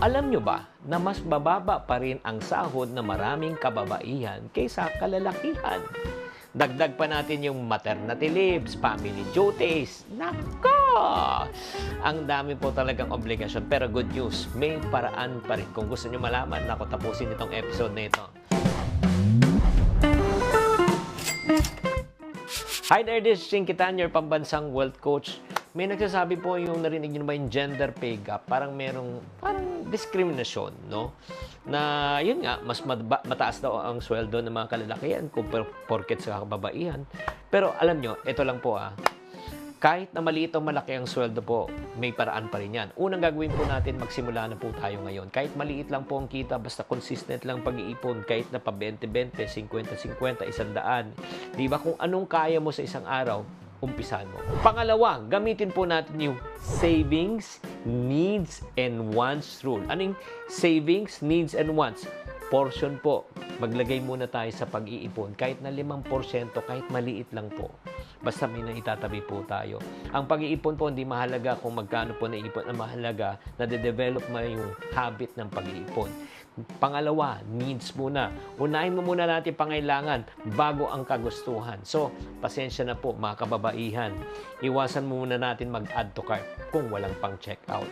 Alam nyo ba na mas bababa pa rin ang sahod ng maraming kababaihan kaysa kalalakihan? Dagdag pa natin yung maternity leaves, family duties. Nako! Ang dami po talagang obligasyon. Pero good news, may paraan pa rin. Kung gusto nyo malaman, naku, tapusin itong episode na ito. Hi there, this is Shinkitan, your pambansang wealth coach. May nagsasabi po yung narinig nyo ba yung gender pay gap? Parang diskriminasyon, no? Na yun nga, mas mataas daw ang sweldo ng mga kalalakihan kung porket sa kababaihan. Pero alam nyo, ito lang po kahit na maliit o malaki ang sweldo po, may paraan pa rin yan. Unang gagawin po natin, magsimula na po tayo ngayon. Kahit maliit lang po ang kita, basta consistent lang pag-iipon, kahit na pa 20-20, 50-50, 100. Di ba? Kung anong kaya mo sa isang araw, umpisan mo. Pangalawa, gamitin po natin yung savings, needs, and wants rule. Anong savings, needs, and wants? Portion po. Maglagay muna tayo sa pag-iipon. Kahit na 5%, kahit maliit lang po. Basta may naitatabi po tayo. Ang pag-iipon po, hindi mahalaga kung magkano po naipon. Ang mahalaga, na-develop mo yung habit ng pag-iipon. Pangalawa, needs muna. Unahin mo muna natin pangailangan bago ang kagustuhan. So, pasensya na po mga kababaihan. Iwasan muna natin mag-add to cart kung walang pang checkout.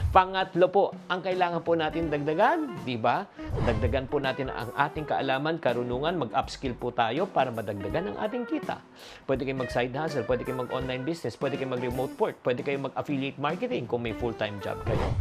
Pangatlo po, ang kailangan po natin dagdagan, di ba? Dagdagan po natin ang ating kaalaman, karunungan, mag-upskill po tayo para madagdagan ang ating kita. Pwede kayong mag-side hustle, pwede kayong mag-online business, pwede kayong mag-remote work, pwede kayong mag-affiliate marketing kung may full-time job kayo.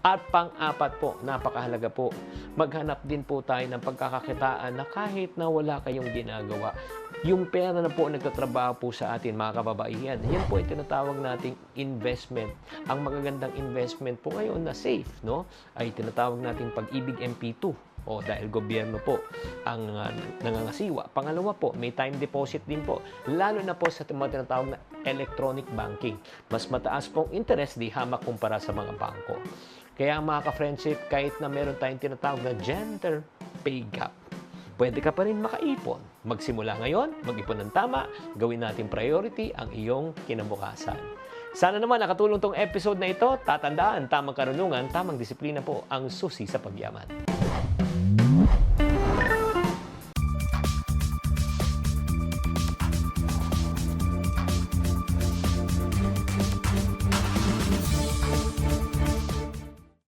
At pang-apat po, napakahalaga po, maghanap din po tayo ng pagkakakitaan na kahit na wala kayong ginagawa, yung pera na po nagtatrabaho po sa atin, mga kababaihan, yan po ay tinatawag nating investment. Ang magagandang investment po ngayon na safe, no? Ay tinatawag nating Pag-ibig MP2. O dahil gobyerno po ang nangangasiwa. Pangalawa po, may time deposit din po. Lalo na po sa mga tinatawag na electronic banking. Mas mataas pong interest di hamak kumpara sa mga bangko. Kaya mga ka-friendship, kahit na meron tayong tinatawag na gender pay gap, pwede ka pa rin makaipon. Magsimula ngayon, mag-ipon ng tama, gawin natin priority ang iyong kinabukasan. Sana naman nakatulong tong episode na ito. Tatandaan, tamang karunungan, tamang disiplina po ang susi sa pagyaman.